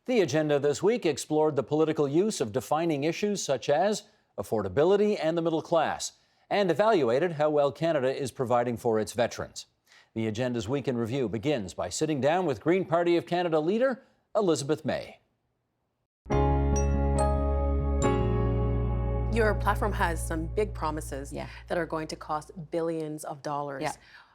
The agenda this week explored the political use of defining issues such as affordability and the middle class, and evaluated how well Canada is providing for its veterans. The agenda's Week in Review begins by sitting down with Green Party of Canada leader Elizabeth May. Your platform has some big promises that are going to cost billions of dollars.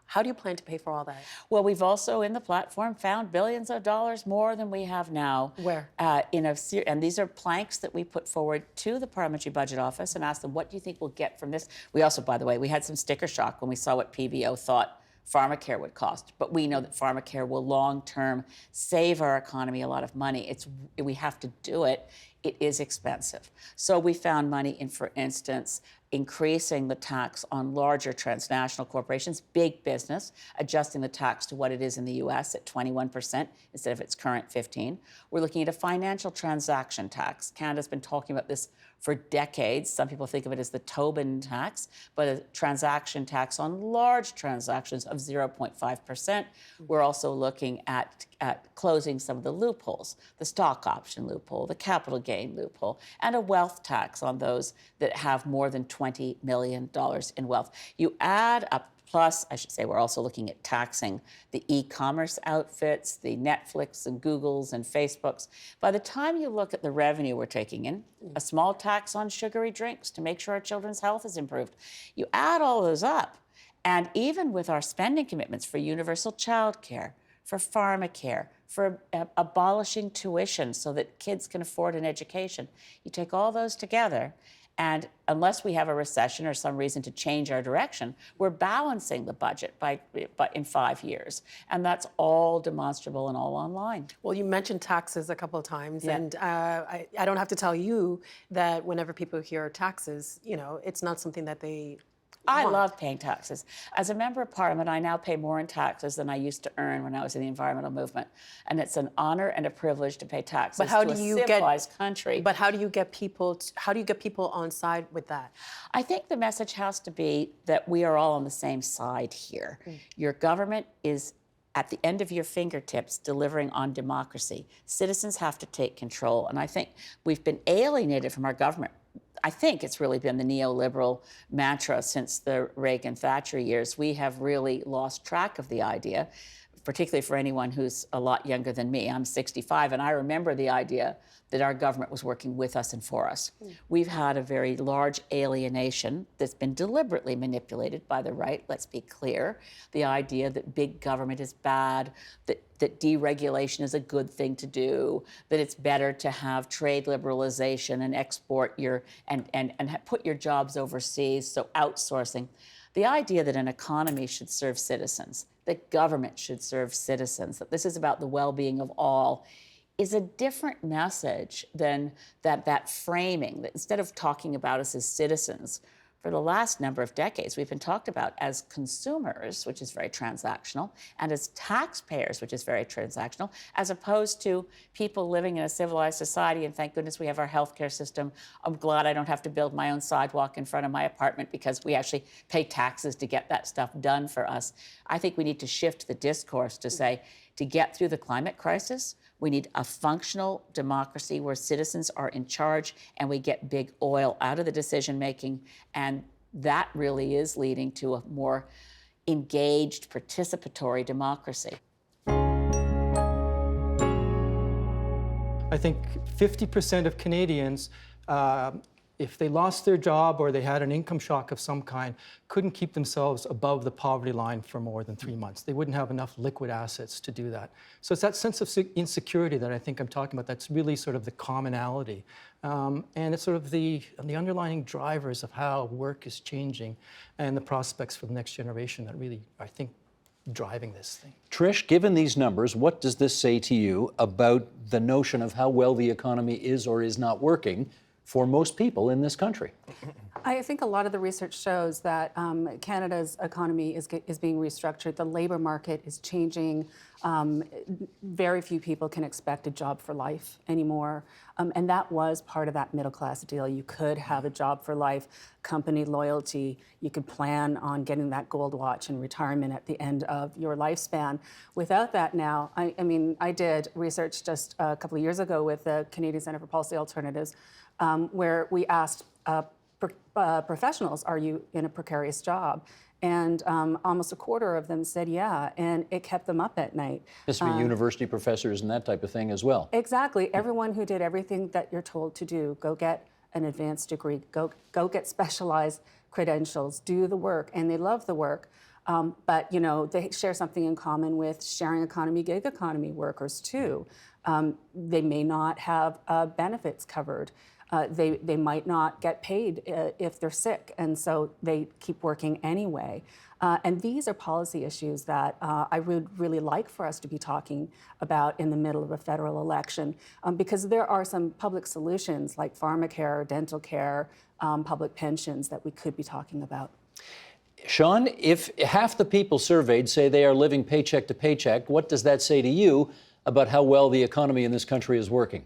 How do you plan to pay for all that? Well, we've also in the platform found billions of dollars more than we have now. Where? And these are planks that we put forward to the Parliamentary Budget Office and asked them, what do you think we'll get from this? We also, by the way, we had some sticker shock when we saw what PBO thought pharmacare would cost, but we know that pharmacare will long-term save our economy a lot of money. We have to do it. It is expensive. So we found money in, for instance, increasing the tax on larger transnational corporations, big business, adjusting the tax to what it is in the US at 21% instead of its current 15%. We're looking at a financial transaction tax. Canada's been talking about this for decades. Some people think of it as the Tobin tax, but a transaction tax on large transactions of 0.5%. We're also looking at closing some of the loopholes, the stock option loophole, the capital gain loophole, and a wealth tax on those that have more than $20 million in wealth. You add up, plus, I should say, we're also looking at taxing the e-commerce outfits, the Netflix and Googles and Facebooks. By the time you look at the revenue we're taking in, a small tax on sugary drinks to make sure our children's health is improved, you add all those up, and even with our spending commitments for universal childcare, for pharmacare, for abolishing tuition so that kids can afford an education, you take all those together, and unless we have a recession or some reason to change our direction, we're balancing the budget in 5 years. And that's all demonstrable and all online. Well, you mentioned taxes a couple of times, and I don't have to tell you that whenever people hear taxes, it's not something that they I love paying taxes. As a member of Parliament, I now pay more in taxes than I used to earn when I was in the environmental movement. And it's an honor and a privilege to pay taxes to a civilized country. But how do you get people on side with that? I think the message has to be that we are all on the same side here. Your government is at the end of your fingertips delivering on democracy. Citizens have to take control. And I think we've been alienated from our government. I think it's really been the neoliberal mantra since the Reagan-Thatcher years. We have really lost track of the idea, particularly for anyone who's a lot younger than me. I'm 65, and I remember the idea that our government was working with us and for us. We've had a very large alienation that's been deliberately manipulated by the right, let's be clear. The idea that big government is bad, that deregulation is a good thing to do, that it's better to have trade liberalization and export and put your jobs overseas, so outsourcing. The idea that an economy should serve citizens, that government should serve citizens, that this is about the well-being of all, is a different message than that framing, that instead of talking about us as citizens, for the last number of decades, we've been talked about as consumers, which is very transactional, and as taxpayers, which is very transactional, as opposed to people living in a civilized society, and thank goodness we have our healthcare system. I'm glad I don't have to build my own sidewalk in front of my apartment because we actually pay taxes to get that stuff done for us. I think we need to shift the discourse to say, to get through the climate crisis, we need a functional democracy where citizens are in charge and we get big oil out of the decision-making. And that really is leading to a more engaged, participatory democracy. I think 50% of Canadians, if they lost their job or they had an income shock of some kind, couldn't keep themselves above the poverty line for more than 3 months. They wouldn't have enough liquid assets to do that. So it's that sense of insecurity that I think I'm talking about. That's really sort of the commonality. And it's sort of the underlying drivers of how work is changing and the prospects for the next generation that really, I think, driving this thing. Trish, given these numbers, what does this say to you about the notion of how well the economy is or is not working for most people in this country? I think a lot of the research shows that Canada's economy is being restructured. The labor market is changing. Very few people can expect a job for life anymore. And that was part of that middle class deal. You could have a job for life, company loyalty. You could plan on getting that gold watch in retirement at the end of your lifespan. Without that now, I mean, I did research just a couple of years ago with the Canadian Centre for Policy Alternatives, where we asked professionals, are you in a precarious job? And almost a quarter of them said yeah, and it kept them up at night. This would be university professors and that type of thing as well. Exactly. Everyone who did everything that you're told to do, go get an advanced degree, go get specialized credentials, do the work, and they love the work. But you know, they share something in common with sharing economy, gig economy workers too. They may not have benefits covered. They might not get paid if they're sick, and so they keep working anyway. And these are policy issues that I would really like for us to be talking about in the middle of a federal election, because there are some public solutions like pharmacare, dental care, public pensions that we could be talking about. Sean, if half the people surveyed say they are living paycheck to paycheck, what does that say to you about how well the economy in this country is working?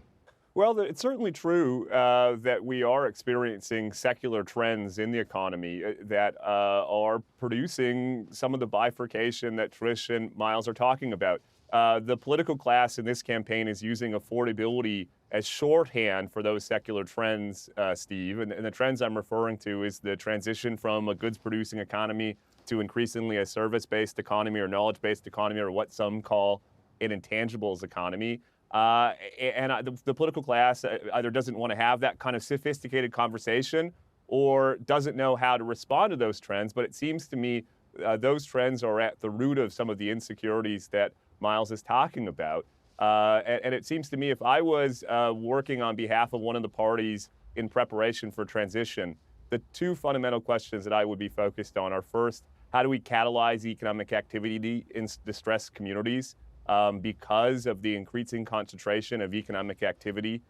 Well, it's certainly true that we are experiencing secular trends in the economy that are producing some of the bifurcation that Trish and Miles are talking about. The political class in this campaign is using affordability as shorthand for those secular trends, Steve. And the trends I'm referring to is the transition from a goods-producing economy to increasingly a service-based economy or knowledge-based economy, or what some call an intangibles economy. The political class either doesn't want to have that kind of sophisticated conversation or doesn't know how to respond to those trends. But it seems to me those trends are at the root of some of the insecurities that Miles is talking about. And it seems to me if I was working on behalf of one of the parties in preparation for transition, the two fundamental questions that I would be focused on are, first, how do we catalyze economic activity in distressed communities? Because of the increasing concentration of economic activity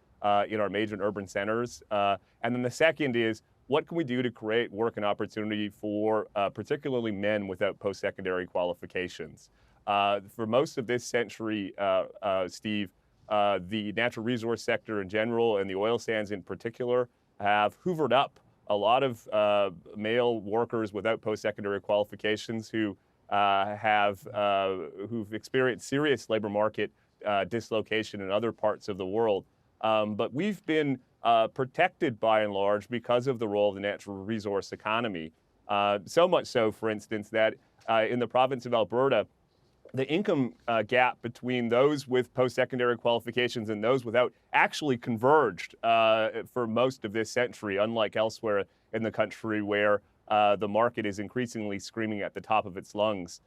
in our major and urban centers. And then the second is, what can we do to create work and opportunity for particularly men without post-secondary qualifications? For most of this century, Steve, the natural resource sector in general and the oil sands in particular have hoovered up a lot of male workers without post-secondary qualifications who've experienced serious labor market dislocation in other parts of the world. But we've been protected by and large because of the role of the natural resource economy. So much so, for instance, that in the province of Alberta, the income gap between those with post-secondary qualifications and those without actually converged for most of this century, unlike elsewhere in the country where the market is increasingly screaming at the top of its lungs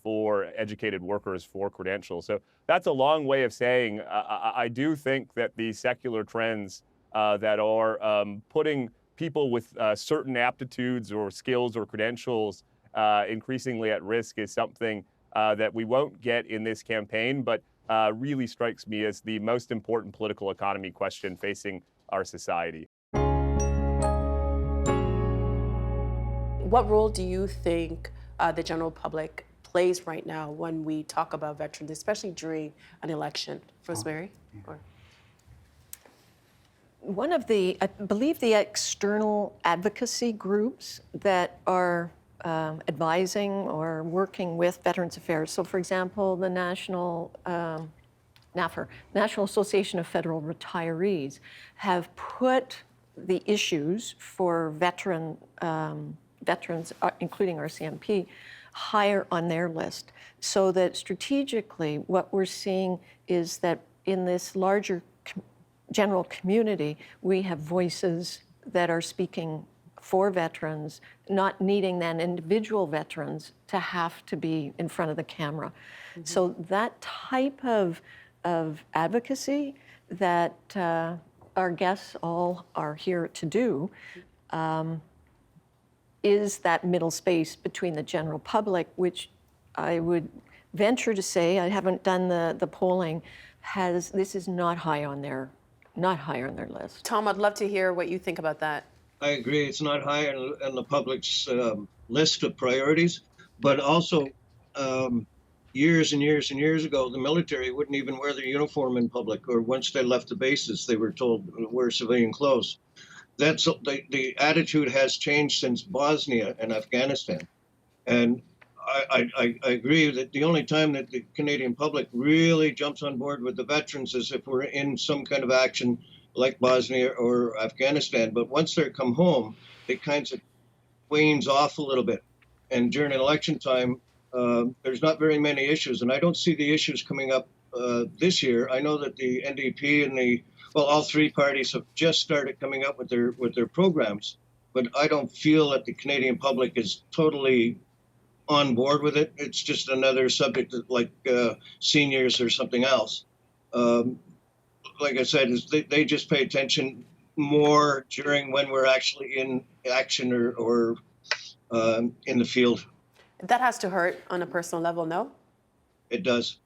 for educated workers for credentials. So that's a long way of saying I do think that the secular trends that are putting people with certain aptitudes or skills or credentials increasingly at risk is something that we won't get in this campaign, but really strikes me as the most important political economy question facing our society. What role do you think the general public plays right now when we talk about veterans, especially during an election? Rosemary? Or? One of the, I believe the external advocacy groups that are advising or working with Veterans Affairs. So for example, the National Association of Federal Retirees have put the issues for veterans, including our CMP, higher on their list. So that strategically, what we're seeing is that in this larger general community, we have voices that are speaking for veterans, not needing then individual veterans to have to be in front of the camera. Mm-hmm. So that type of advocacy that our guests all are here to do is that middle space between the general public, which I would venture to say, I haven't done the polling, this is not high on their list. Tom, I'd love to hear what you think about that. I agree. It's not high on the public's list of priorities, but also years and years and years ago, the military wouldn't even wear their uniform in public, or once they left the bases, they were told to wear civilian clothes. That's the attitude has changed since Bosnia and Afghanistan, and I agree that the only time that the Canadian public really jumps on board with the veterans is if we're in some kind of action like Bosnia or Afghanistan. But once they come home, it kind of wanes off a little bit. And during election time, there's not very many issues, and I don't see the issues coming up this year. I know that the NDP and all three parties have just started coming up with their programs, but I don't feel that the Canadian public is totally on board with it. It's just another subject like seniors or something else. Like I said, is they just pay attention more during when we're actually in action or in the field. That has to hurt on a personal level, no? It does,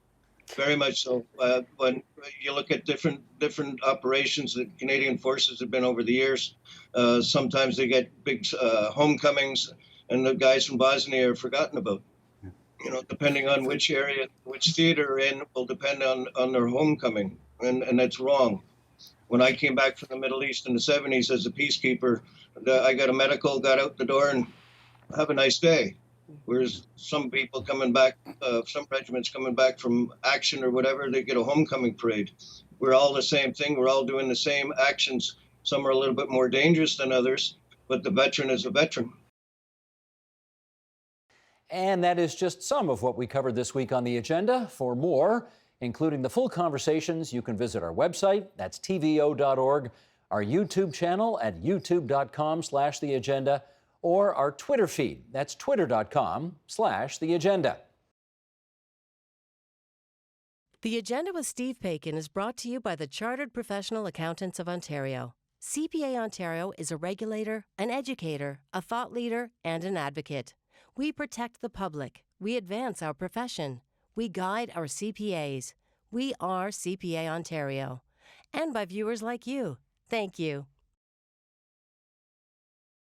very much so. When you look at different operations that Canadian forces have been over the years, sometimes they get big homecomings, and the guys from Bosnia are forgotten about. You know, depending on which area, which theater in, will depend on their homecoming, and that's wrong. When I came back from the Middle East in the 70s as a peacekeeper, I got a medical, got out the door, and have a nice day. Whereas some people coming back, some regiments coming back from action or whatever, they get a homecoming parade. We're all the same thing. We're all doing the same actions. Some are a little bit more dangerous than others, but the veteran is a veteran. And that is just some of what we covered this week on the agenda. For more, including the full conversations, you can visit our website, that's tvo.org, our YouTube channel at youtube.com/theagenda, or our Twitter feed, that's twitter.com/theagenda. The Agenda with Steve Paikin is brought to you by the Chartered Professional Accountants of Ontario. CPA Ontario is a regulator, an educator, a thought leader, and an advocate. We protect the public. We advance our profession. We guide our CPAs. We are CPA Ontario. And by viewers like you. Thank you.